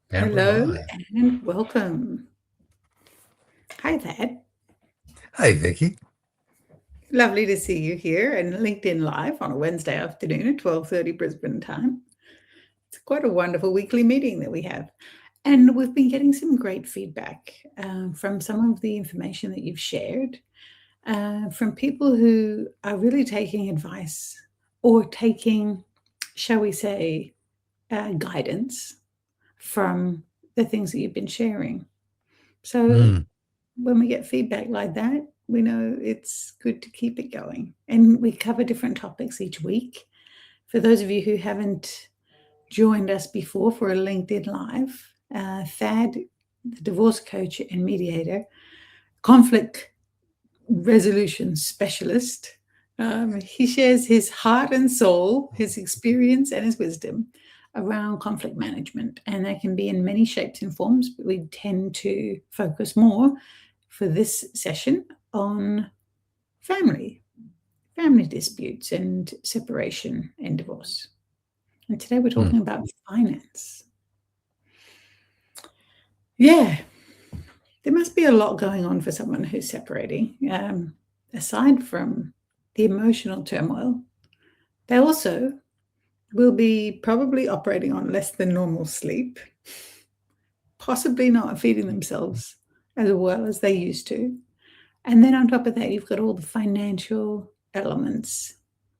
And we're Hello live. and welcome. Hi, Thad. Hi, Vicky. Lovely to see you here and LinkedIn Live on a Wednesday afternoon at 12:30 Brisbane time. It's quite a wonderful weekly meeting that we have. And we've been getting some great feedback from some of the information that you've shared, from people who are really taking advice or taking, shall we say, guidance from the things that you've been sharing. So Mm, when we get feedback like that, we know it's good to keep it going. And we cover different topics each week. For those of you who haven't joined us before for a LinkedIn Live, Thad, the divorce coach and mediator, conflict resolution specialist, he shares his heart and soul, his experience, and his wisdom around conflict management. And that can be in many shapes and forms, but we tend to focus more for this session on family, family disputes, and separation and divorce. And today we're mm. talking about finance. Yeah, there must be a lot going on for someone who's separating. Aside from the emotional turmoil, they also will be probably operating on less than normal sleep, possibly not feeding themselves as well as they used to. And then on top of that, you've got all the financial elements.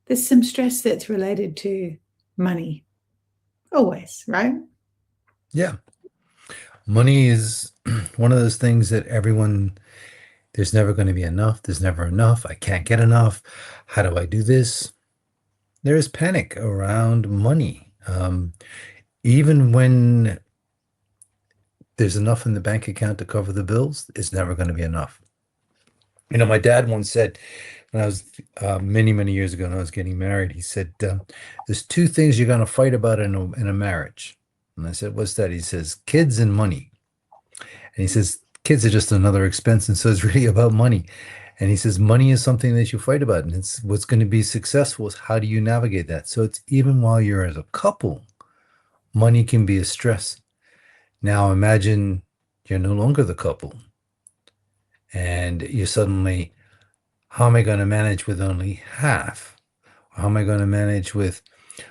There's some stress that's related to money, always, right? Yeah. Money is one of those things that there's never going to be enough. There's never enough. I can't get enough. How do I do this? There is panic around money. Even when there's enough in the bank account to cover the bills, it's never going to be enough. My dad once said, when I was many, many years ago, when I was getting married, he said, there's two things you're going to fight about in a marriage. And I said, what's that? He says, kids and money. And he says, kids are just another expense. And so it's really about money. And he says, money is something that you fight about. And it's what's going to be successful is how do you navigate that? So it's even while you're as a couple, money can be a stress. Now imagine you're no longer the couple and you suddenly, how am I going to manage with only half? How am I going to manage with?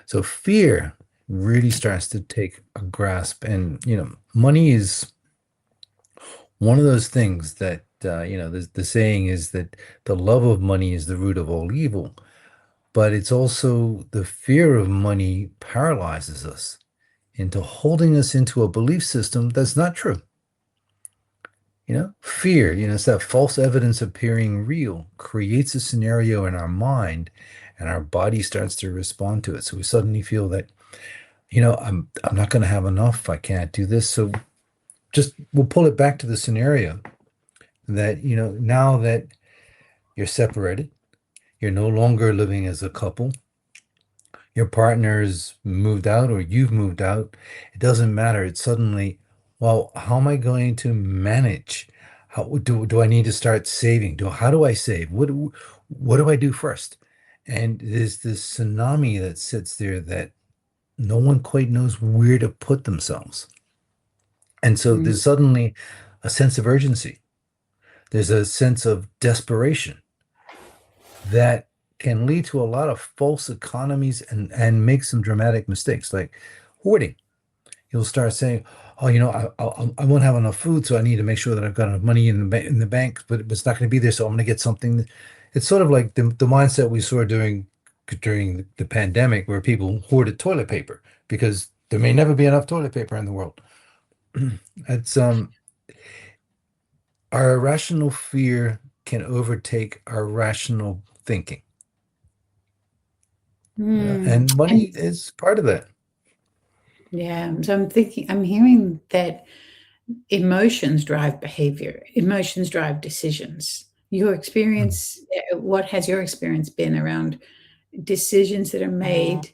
So fear really starts to take a grasp. And, money is one of those things that, the saying is that the love of money is the root of all evil. But it's also the fear of money paralyzes us into holding us into a belief system that's not true. Fear, it's that false evidence appearing real creates a scenario in our mind and our body starts to respond to it. So we suddenly feel that, I'm not going to have enough. I can't do this. So just we'll pull it back to the scenario that, now that you're separated, you're no longer living as a couple, your partner's moved out or you've moved out, it doesn't matter. It's suddenly, well, how am I going to manage? How do I need to start saving? How do I save? What do I do first? And there's this tsunami that sits there that no one quite knows where to put themselves. And so Mm. there's suddenly a sense of urgency. There's a sense of desperation that can lead to a lot of false economies and make some dramatic mistakes like hoarding. You'll start saying, "Oh, I won't have enough food, so I need to make sure that I've got enough money in the bank, but it's not going to be there, so I'm going to get something." It's sort of like the mindset we saw during the pandemic, where people hoarded toilet paper because there may never be enough toilet paper in the world. It's Our irrational fear can overtake our rational thinking. Mm. And money And is part of that. yeah, so I'm hearing that emotions drive behavior, emotions drive decisions. Your Mm. experience, what has your experience been around decisions that are made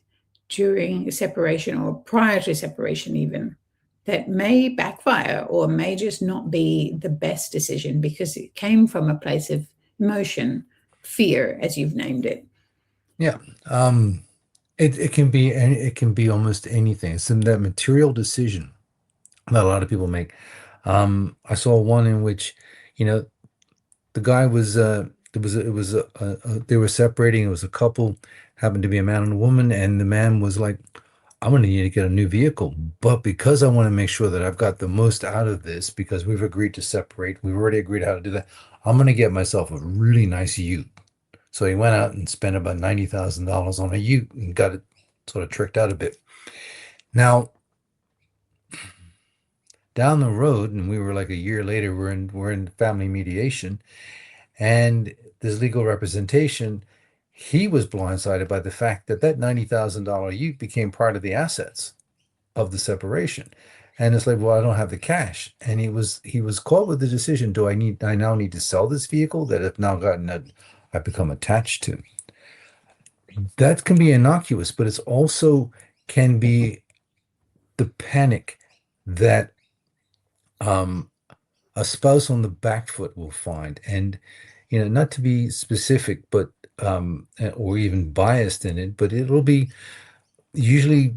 during separation or prior to separation, even that may backfire or may just not be the best decision because it came from a place of emotion, fear, as you've named it? Yeah. It can be almost anything. It's in that material decision that a lot of people make. I saw one in which, you know, the guy was they were separating. It was a couple, happened to be a man and a woman, and the man was like, I'm going to need to get a new vehicle, but because I want to make sure that I've got the most out of this, because we've agreed to separate, we've already agreed how to do that, I'm going to get myself a really nice ute. So he went out and spent about $90,000 on a ute and got it sort of tricked out a bit. Now, down the road, and we were like a year later, we're in family mediation, and this legal representation, he was blindsided by the fact that that $90,000 ute became part of the assets of the separation. And it's like, well, I don't have the cash. And he was caught with the decision, I now need to sell this vehicle that I've become attached to. That can be innocuous, but it's also can be the panic that um a spouse on the back foot will find. And not to be specific, but or even biased in it, but it'll be usually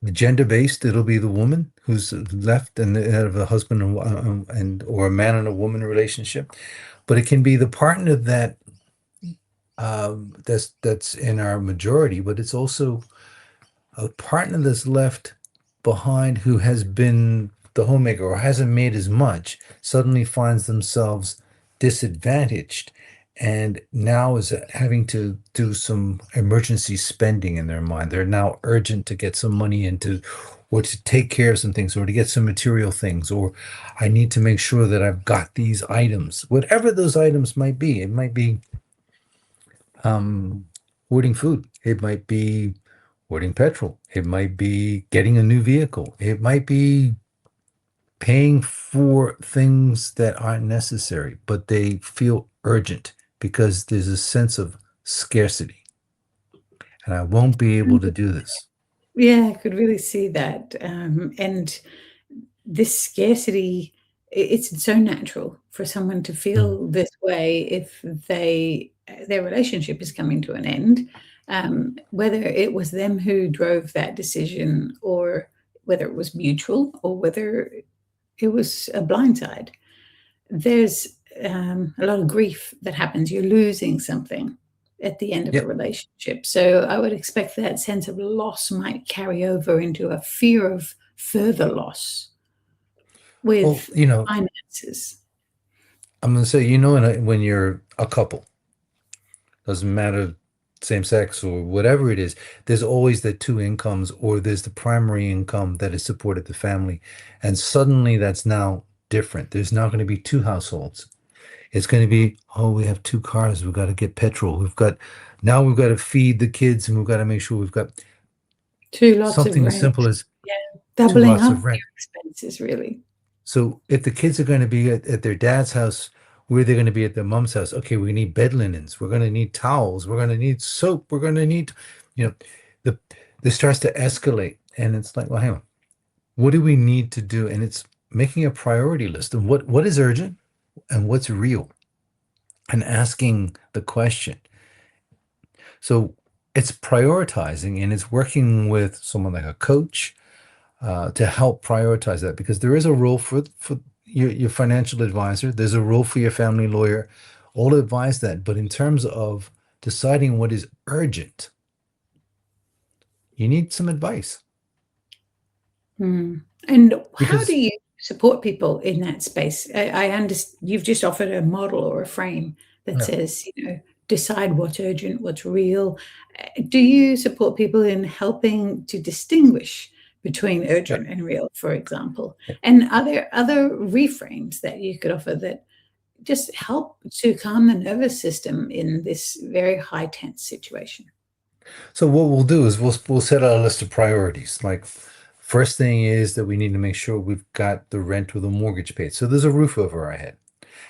gender based. It'll be the woman who's left and have a husband and or a man and a woman relationship, but it can be the partner that's in our majority, but it's also a partner that's left behind who has been the homemaker or hasn't made as much, suddenly finds themselves disadvantaged and now is having to do some emergency spending in their mind. They're now urgent to get some money into or to take care of some things or to get some material things, or I need to make sure that I've got these items, whatever those items might be. It might be hoarding food. It might be hoarding petrol. It might be getting a new vehicle. It might be paying for things that aren't necessary, but they feel urgent because there's a sense of scarcity. And I won't be able to do this. Yeah, I could really see that. And this scarcity, it's so natural for someone to Mm. feel this way if their relationship is coming to an end, whether it was them who drove that decision or whether it was mutual or whether it was a blindside. There's a lot of grief that happens. You're losing something at the end of a Yep. relationship. So I would expect that sense of loss might carry over into a fear of further loss Well, with finances. I'm going to say, when you're a couple, doesn't matter same sex or whatever it is, there's always the two incomes or there's the primary income that has supported the family. And suddenly that's now different. There's now going to be two households. It's going to be, oh, we have two cars. We've got to get petrol. We've got to feed the kids and we've got to make sure we've got Two lots of something as rent. simple as Yeah, two doubling lots up of rent. your expenses, really. So if the kids are going to be at their dad's house, where they're going to be at their mom's house, okay, we need bed linens. We're going to need towels. We're going to need soap. We're going to need, you know, the this starts to escalate. And it's like, well, hang on, what do we need to do? And it's making a priority list of what is urgent and what's real and asking the question. So it's prioritizing and it's working with someone like a coach to help prioritize that, because there is a role for your financial advisor. There's a role for your family lawyer, all advise that. But in terms of deciding what is urgent, you need some advice Mm. And how do because you support people in that space? I understand you've just offered a model or a frame that yeah. says, decide what's urgent, what's real. Do you support people in helping to distinguish between Yeah. urgent and real, for example? And are there other reframes that you could offer that just help to calm the nervous system in this very high tense situation? So what we'll do is we'll set out a list of priorities. Like first thing is that we need to make sure we've got the rent or the mortgage paid. So there's a roof over our head.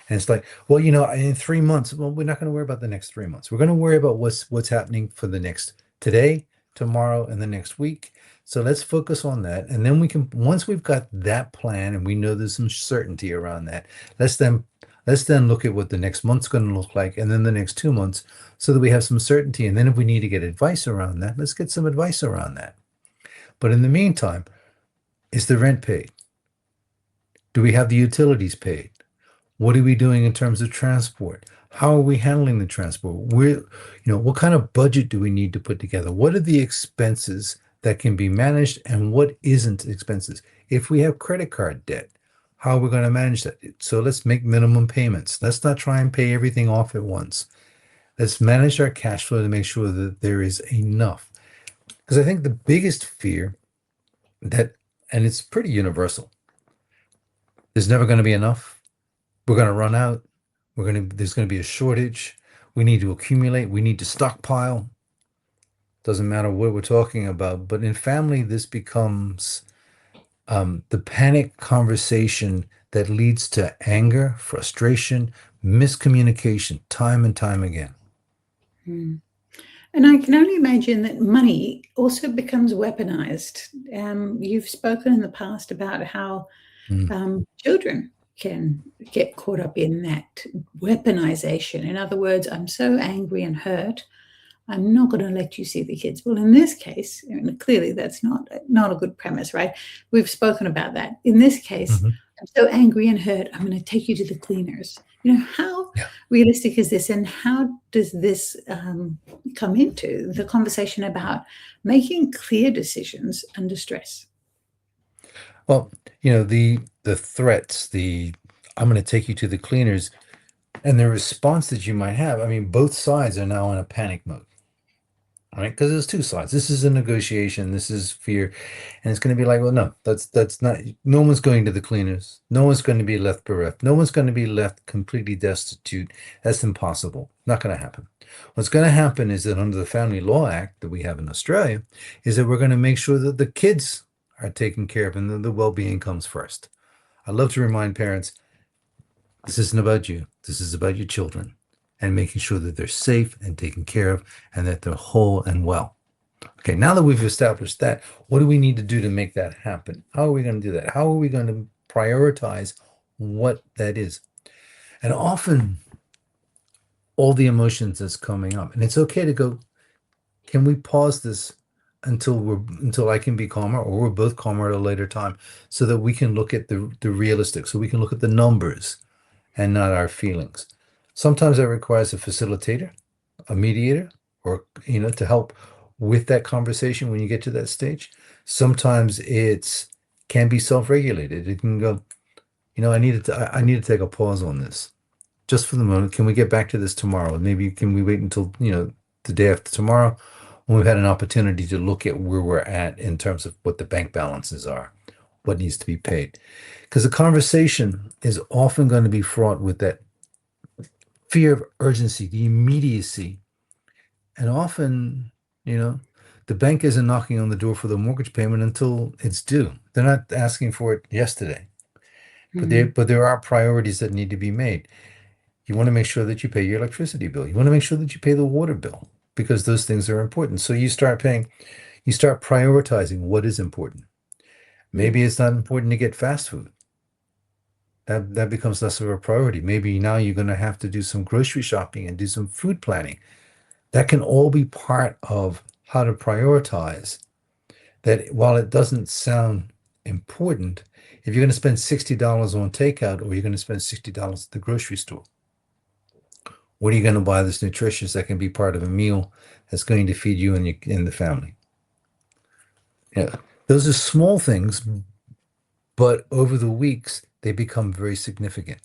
And it's like, well, in 3 months, well, we're not going to worry about the next 3 months. We're going to worry about what's happening for the next today, tomorrow, and the next week. So let's focus on that. And then once we've got that plan and we know there's some certainty around that, let's then let's then look at what the next month's going to look like, and then the next 2 months, so that we have some certainty. And then if we need to get advice around that, let's get some advice around that. But in the meantime, is the rent paid? Do we have the utilities paid? What are we doing in terms of transport? How are we handling the transport? What kind of budget do we need to put together? What are the expenses that can be managed and what isn't expenses? If we have credit card debt, how are we going to manage that? So let's make minimum payments. Let's not try and pay everything off at once. Let's manage our cash flow to make sure that there is enough. Because I think the biggest fear and it's pretty universal, there's never going to be enough. We're going to run out. There's going to be a shortage. We need to accumulate. We need to stockpile. Doesn't matter what we're talking about. But in family, this becomes the panic conversation that leads to anger, frustration, miscommunication, time and time again. Mm. And I can only imagine that money also becomes weaponized. You've spoken in the past about how children can get caught up in that weaponization. In other words, I'm so angry and hurt, I'm not going to let you see the kids. Well, in this case, clearly that's not a good premise, right? We've spoken about that. In this case, I'm so angry and hurt, I'm going to take you to the cleaners. How realistic is this? And how does this come into the conversation about making clear decisions under stress? Well, the threats, I'm going to take you to the cleaners, and the response that you might have, I mean, both sides are now in a panic mode. All right, because there's two sides. This is a negotiation. This is fear, and it's going to be like, well, no, that's not. No one's going to the cleaners. No one's going to be left bereft. No one's going to be left completely destitute. That's impossible. Not going to happen. What's going to happen is that under the Family Law Act that we have in Australia, is that we're going to make sure that the kids are taken care of and that the well-being comes first. I love to remind parents, this isn't about you. This is about your children and making sure that they're safe and taken care of and that they're whole and well. Okay, now that we've established that, what do we need to do to make that happen? How are we going to do that? How are we going to prioritize what that is? And often, all the emotions that's coming up, and it's okay to go, can we pause this until I can be calmer, or we're both calmer at a later time, so that we can look at the realistic, so we can look at the numbers and not our feelings. Sometimes that requires a facilitator, a mediator, or to help with that conversation when you get to that stage. Sometimes it's can be self-regulated. It can go, I need to take a pause on this just for the moment. Can we get back to this tomorrow? Maybe can we wait until the day after tomorrow, when we've had an opportunity to look at where we're at in terms of what the bank balances are, what needs to be paid. Because the conversation is often going to be fraught with that fear of urgency, the immediacy. And often, the bank isn't knocking on the door for the mortgage payment until it's due. They're not asking for it yesterday. But there are priorities that need to be made. You want to make sure that you pay your electricity bill. You want to make sure that you pay the water bill, because those things are important. So you start prioritizing what is important. Maybe it's not important to get fast food. That becomes less of a priority. Maybe now you're going to have to do some grocery shopping and do some food planning. That can all be part of how to prioritize. That while it doesn't sound important, if you're going to spend $60 on takeout, or you're going to spend $60 at the grocery store, what are you going to buy that's nutritious, that can be part of a meal that's going to feed you and the family? Yeah, those are small things, but over the weeks, they become very significant.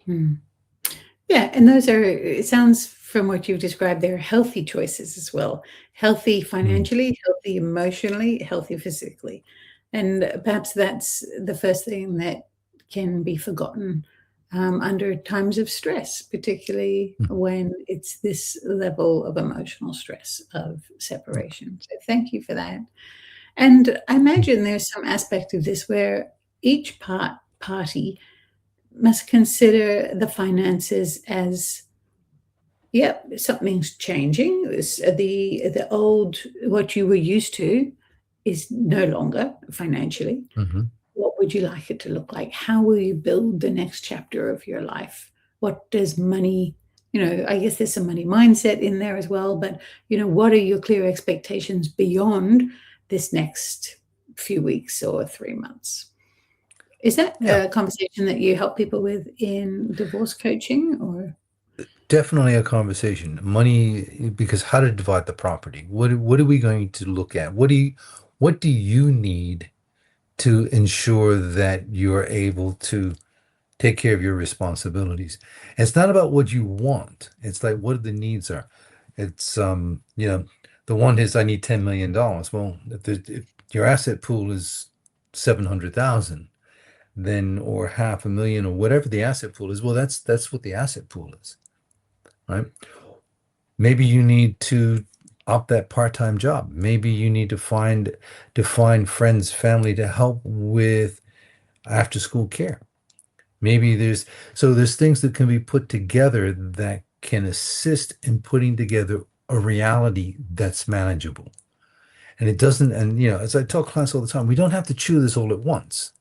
Yeah, and those are, it sounds from what you've described, they're healthy choices as well. Healthy financially, healthy emotionally, healthy physically. And perhaps that's the first thing that can be forgotten under times of stress, particularly when it's this level of emotional stress of separation. So thank you for that. And I imagine there's some aspect of this where each party must consider the finances as, yep, something's changing. The old, what you were used to is no longer financially. What would you like it to look like? How will you build the next chapter of your life? What does money, I guess there's some money mindset in there as well, but, what are your clear expectations beyond this next few weeks or 3 months? Is that Yeah, a conversation that you help people with in divorce coaching or? definitely a conversation. Money, because how to divide the property. What are we going to look at? What do you need to ensure that you're able to take care of your responsibilities? It's not about what you want. It's like what the needs are. It's the one is I need $10 million. Well, if your asset pool is 700,000, then or half a million or whatever the asset pool is, well, that's what the asset pool is, right? Maybe you need to up that part-time job. Maybe you need to find friends, family to help with after school care. Maybe there's things that can be put together that can assist in putting together a reality that's manageable. And it doesn't, and as I tell clients all the time, we don't have to chew this all at once.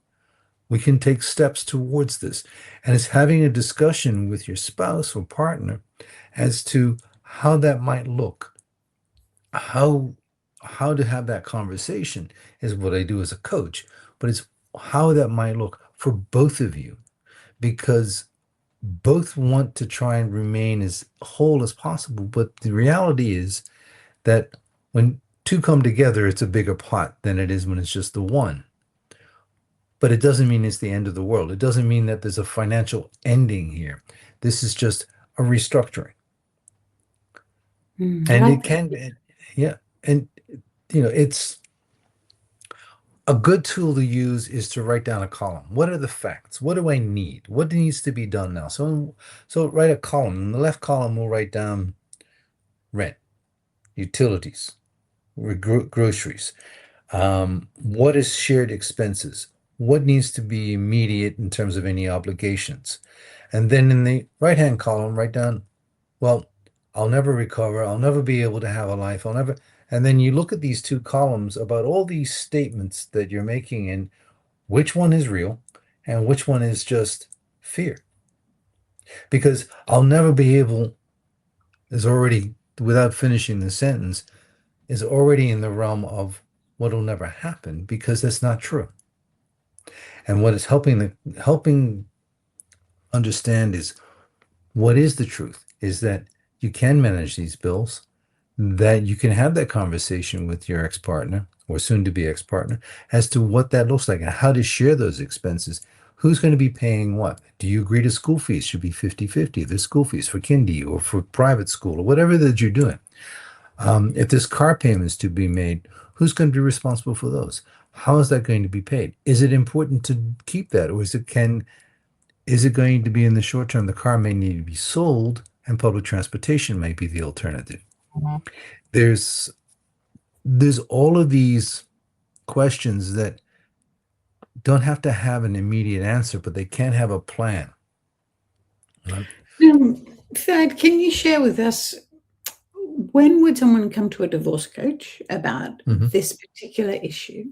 We can take steps towards this. And it's having a discussion with your spouse or partner as to how that might look. How how to have that conversation is what I do as a coach, but it's how that might look for both of you, because both want to try and remain as whole as possible. But the reality is that when two come together, it's a bigger pot than it is when it's just the one. But it doesn't mean it's the end of the world. It doesn't mean that there's a financial ending here. This is just a restructuring. I And like it that. can be, yeah. And, it's a good tool to use is to write down a column. What are the facts? What do I need? What needs to be done now? So write a column. In the left column, we'll write down rent, utilities, groceries. What is shared expenses? What needs to be immediate in terms of any obligations? And then in the right-hand column, write down, well, I'll never recover. I'll never be able to have a life. I'll never. And then you look at these two columns about all these statements that you're making and which one is real and which one is just fear. Because I'll never be able is already, without finishing the sentence, is already in the realm of what'll never happen because that's not true. And what is helping understand is what is the truth is that you can manage these bills, that you can have that conversation with your ex-partner or soon to be ex-partner as to what that looks like and how to share those expenses. Who's going to be paying what? Do you agree to school fees should be 50-50? There's school fees for kindy or for private school or whatever that you're doing. If there's car payments to be made, who's going to be responsible for those? How is that going to be paid? Is it important to keep that, or is it going to be in the short term? The car may need to be sold, and public transportation might be the alternative. There's there's all of these questions that don't have to have an immediate answer, but they can have a plan. Right? Thad, can you share with us when would someone come to a divorce coach about Mhm. this particular issue?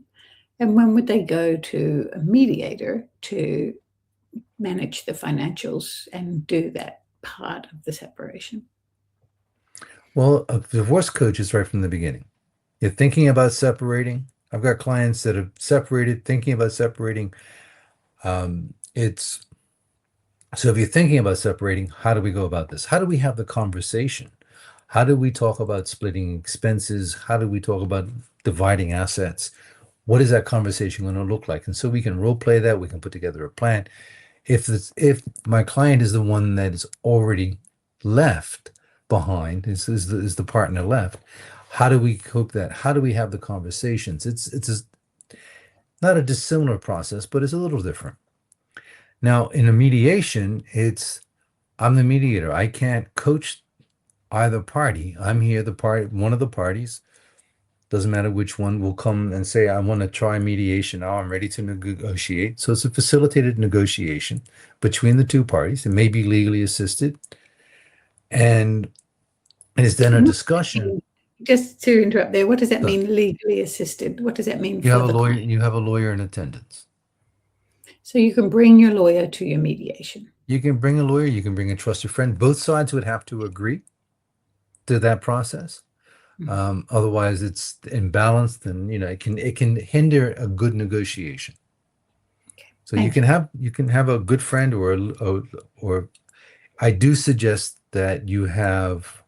And when would they go to a mediator to manage the financials and do that part of the separation? Well, a divorce coach is right from the beginning. You're thinking about separating. I've got clients that have separated, thinking about separating. It's So if you're thinking about separating, how do we go about this? How do we have the conversation? How do we talk about splitting expenses? How do we talk about dividing assets? What is that conversation going to look like? And so we can role play that. We can put together a plan. If my client is the one that is already left behind, is the partner left? How do we cope that? How do we have the conversations? Not a dissimilar process, but it's a little different. Now, in a mediation, I'm the mediator. I can't coach either party. I'm here, one of the parties. Doesn't matter which one will come and say, I want to try mediation now. I'm ready to negotiate. So it's a facilitated negotiation between the two parties. It may be legally assisted. And it is then a discussion. Just to interrupt there, what does that So mean, legally assisted? What does that mean you have for a the lawyer, client? you have a lawyer in attendance. So you can bring your lawyer to your mediation. You can bring a lawyer, you can bring a trusted friend. Both sides would have to agree to that process. Otherwise, it's imbalanced, and it can hinder a good negotiation. So Thank you. you can have a good friend or I do suggest that you have,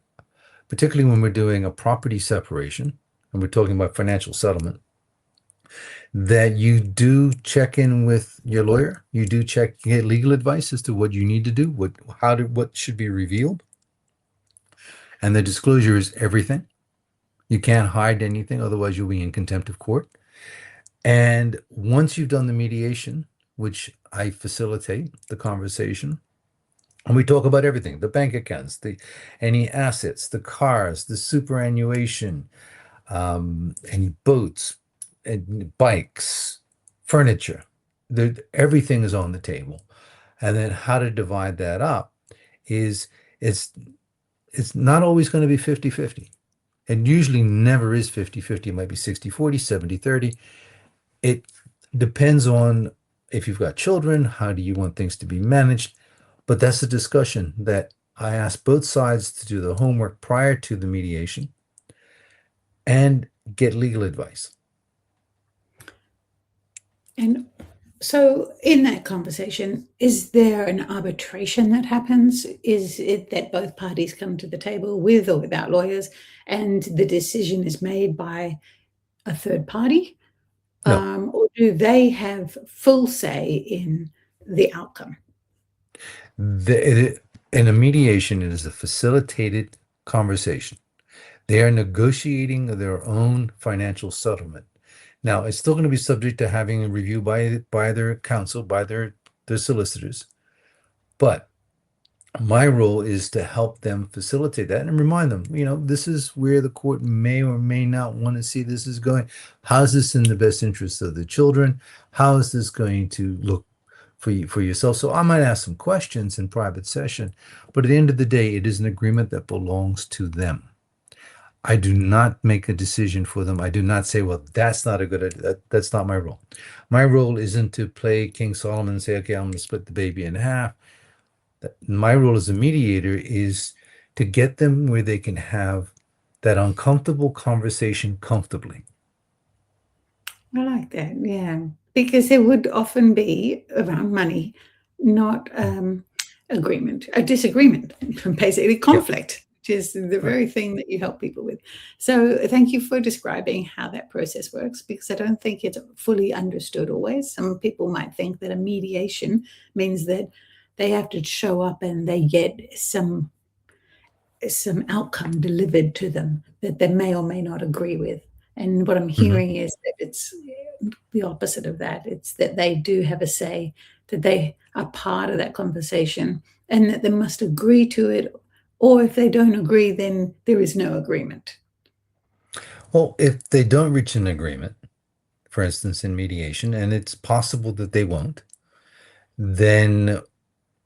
particularly when we're doing a property separation and we're talking about financial settlement, that you do check in with your lawyer. You do get legal advice as to what you need to do, what should be revealed. And the disclosure is everything. You can't hide anything, otherwise you'll be in contempt of court. And once you've done the mediation, which I facilitate the conversation, and we talk about everything, the bank accounts, the any assets, the cars, the superannuation, any boats, and bikes, furniture. Everything is on the table. And then how to divide that up is it's it's not always going to be 50-50. It usually never is 50-50. It might be 60-40, 70-30. It depends on if you've got children, how do you want things to be managed? But that's a discussion that I ask both sides to do the homework prior to the mediation and get legal advice. And so, in that conversation, is there an arbitration that happens? Is it that both parties come to the table with or without lawyers and the decision is made by a third party? No, Or do they have full say in the outcome? in a mediation, it is a facilitated conversation. They are negotiating their own financial settlement. Now, it's still going to be subject to having a review by their counsel, by their solicitors. But my role is to help them facilitate that and remind them, this is where the court may or may not want to see this is going. How's this in the best interest of the children? How is this going to look for yourself? So I might ask some questions in private session, but at the end of the day, it is an agreement that belongs to them. I do not make a decision for them. I do not say, well, that's not a good idea. That's not my role. My role isn't to play King Solomon and say, okay, I'm going to split the baby in half. My role as a mediator is to get them where they can have that uncomfortable conversation comfortably. I like that, yeah, because there would often be around money, not agreement, a disagreement, basically Yeah, conflict, which is the right. very thing that you help people with. So, thank you for describing how that process works because I don't think it's fully understood always. Some people might think that a mediation means that they have to show up and they get some outcome delivered to them that they may or may not agree with. And what I'm Mhm. hearing is that it's the opposite of that. It's that they do have a say, that they are part of that conversation, and that they must agree to it. Or if they don't agree, then there is no agreement. Well, if they don't reach an agreement, for instance, in mediation, and it's possible that they won't, then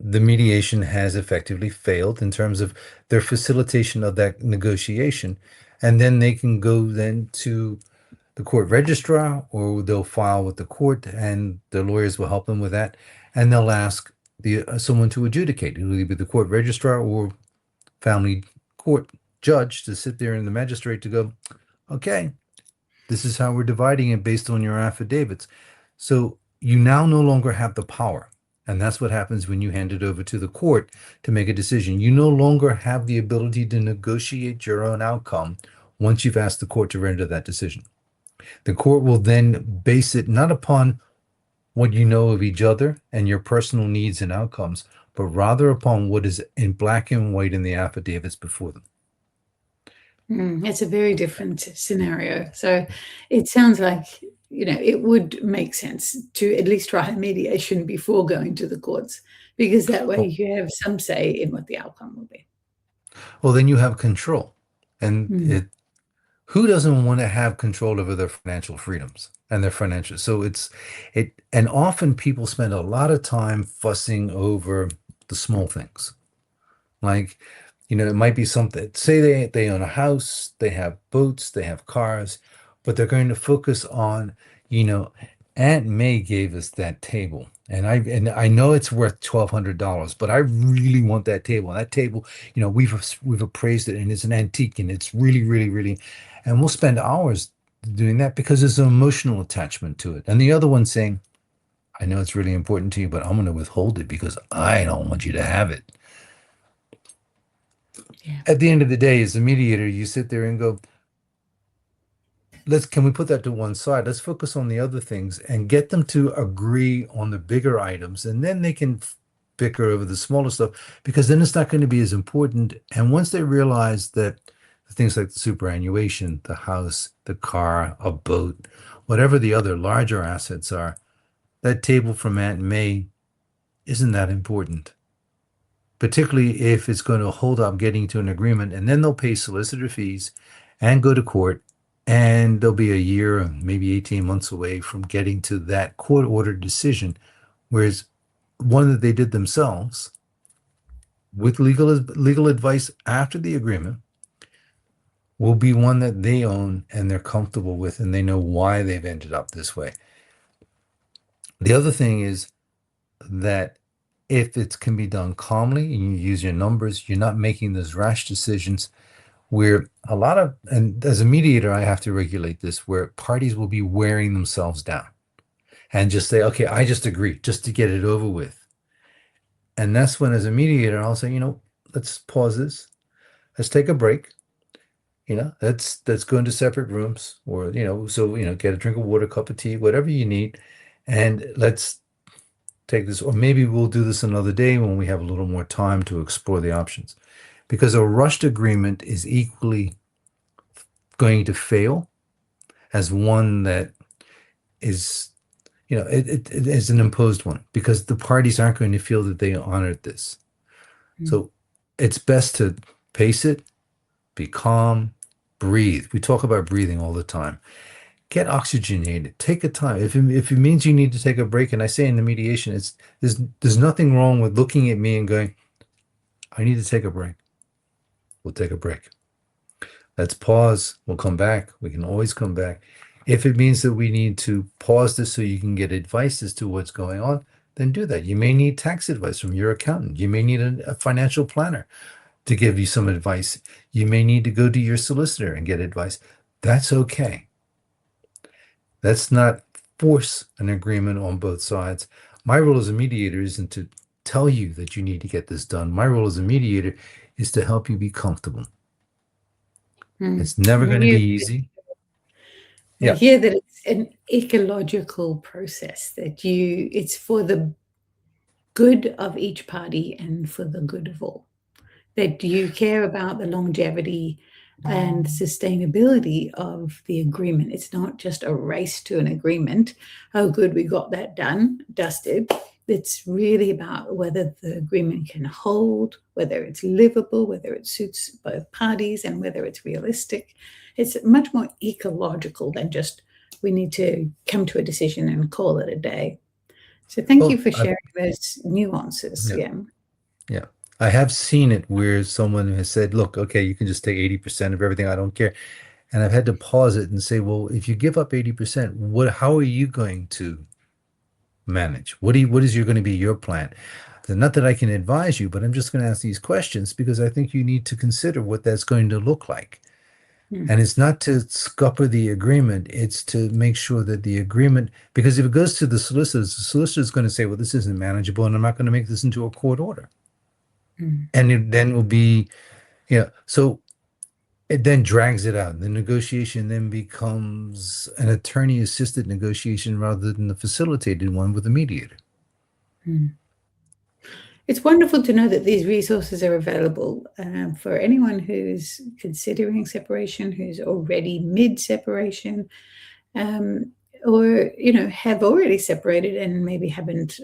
the mediation has effectively failed in terms of their facilitation of that negotiation. And then they can go then to the court registrar or they'll file with the court and the lawyers will help them with that. And they'll ask the someone to adjudicate. It'll either be the court registrar or family court judge to sit there and the magistrate to go, okay, this is how we're dividing it based on your affidavits. So you now no longer have the power. And that's what happens when you hand it over to the court to make a decision. You no longer have the ability to negotiate your own outcome once you've asked the court to render that decision. The court will then base it not upon what you know of each other and your personal needs and outcomes, but rather upon what is in black and white in the affidavits before them. It's a very different scenario. So it sounds like, it would make sense to at least try a mediation before going to the courts, because that way Well, you have some say in what the outcome will be. well, then you have control. And Mm. who doesn't want to have control over their financial freedoms and their financial? So and often people spend a lot of time fussing over the small things. Like, it might be something, say they own a house, they have boats, they have cars, but they're going to focus on, you know, Aunt May gave us that table. And I know it's worth $1,200, but I really want that table. And that table, we've appraised it and it's an antique and it's really, really, really, and we'll spend hours doing that because there's an emotional attachment to it. And the other one saying, I know it's really important to you, but I'm going to withhold it because I don't want you to have it. Yeah. At the end of the day, as a mediator, you sit there and go, can we put that to one side? Let's focus on the other things and get them to agree on the bigger items, and then they can bicker over the smaller stuff because then it's not going to be as important. And once they realize that things like the superannuation, the house, the car, a boat, whatever the other larger assets are, that table from Aunt May isn't that important, particularly if it's going to hold up getting to an agreement, and then they'll pay solicitor fees and go to court, and they'll be a year, maybe 18 months away from getting to that court ordered decision, whereas one that they did themselves with legal advice after the agreement will be one that they own and they're comfortable with and they know why they've ended up this way. The other thing is that if it can be done calmly and you use your numbers, you're not making those rash decisions where and as a mediator, I have to regulate this, where parties will be wearing themselves down and just say, okay, I just agree, just to get it over with. And that's when, as a mediator, I'll say, let's pause this. Let's take a break. Let's go into separate rooms, or, get a drink of water, cup of tea, whatever you need. And let's take this, or maybe we'll do this another day when we have a little more time to explore the options. Because a rushed agreement is equally going to fail as one that is, it is an imposed one, because the parties aren't going to feel that they honored this. So it's best to pace it, be calm, breathe. We talk about breathing all the time. Get oxygenated. Take a time. If it means you need to take a break, and I say in the mediation, there's nothing wrong with looking at me and going, I need to take a break. We'll take a break. Let's pause. We'll come back. We can always come back. If it means that we need to pause this so you can get advice as to what's going on, then do that. You may need tax advice from your accountant. You may need a financial planner to give you some advice. You may need to go to your solicitor and get advice. That's okay. Let's not force an agreement on both sides. My role as a mediator isn't to tell you that you need to get this done. My role as a mediator is to help you be comfortable. It's never going to be easy. I hear that it's an ecological process, that it's for the good of each party and for the good of all. That you care about the longevity and sustainability of the agreement. It's not just a race to an agreement. Oh, good, we got that done, dusted. It's really about whether the agreement can hold, whether it's livable, whether it suits both parties, and whether it's realistic. It's much more ecological than just we need to come to a decision and call it a day. So thank you for sharing those nuances. Yeah. I have seen it where someone has said, look, okay, you can just take 80% of everything. I don't care. And I've had to pause it and say, well, if you give up 80%, how are you going to manage? What is going to be your plan? Not that I can advise you, but I'm just going to ask these questions because I think you need to consider what that's going to look like. And it's not to scupper the agreement. It's to make sure that the agreement, because if it goes to the solicitor is going to say, well, this isn't manageable and I'm not going to make this into a court order. And it then will be, so it then drags it out. The negotiation then becomes an attorney-assisted negotiation rather than a facilitated one with a mediator. It's wonderful to know that these resources are available for anyone who's considering separation, who's already mid-separation, or have already separated and maybe haven't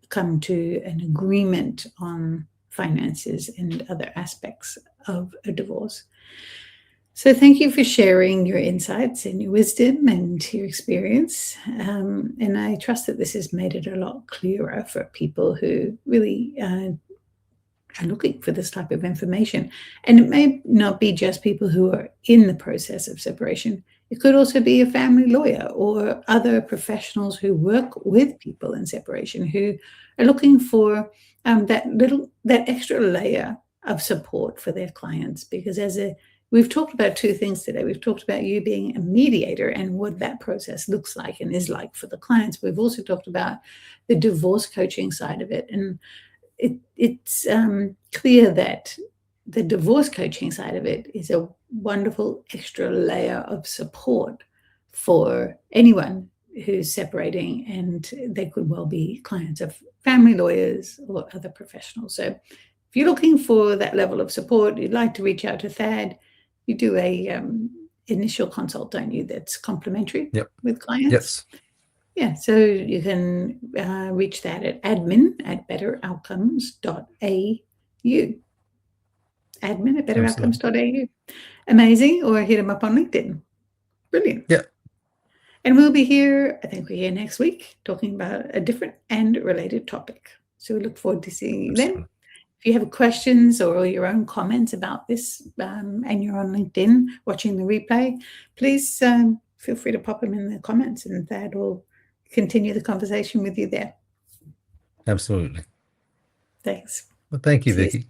come to an agreement on finances and other aspects of a divorce. So thank you for sharing your insights and your wisdom and your experience. And I trust that this has made it a lot clearer for people who really are looking for this type of information. And it may not be just people who are in the process of separation. It could also be a family lawyer or other professionals who work with people in separation who are looking for that extra layer of support for their clients. Because as a we've talked about two things today. We've talked about you being a mediator and what that process looks like and is like for the clients. We've also talked about the divorce coaching side of it. And it's clear that the divorce coaching side of it is a wonderful extra layer of support for anyone who's separating, and they could well be clients of family lawyers or other professionals. So if you're looking for that level of support, you'd like to reach out to Thad, you do a initial consult, don't you? That's complimentary with clients. Yes. Yeah, so you can reach that at admin@betteroutcomes.au. Admin@betteroutcomes.au. Amazing. Or hit them up on LinkedIn. Brilliant. Yeah. And we'll be here, I think we're here next week, talking about a different and related topic. So we look forward to seeing you then. If you have questions or your own comments about this and you're on LinkedIn watching the replay, please feel free to pop them in the comments, and Thad will continue the conversation with you there. Absolutely. Thanks. Well, thank you, Vicki.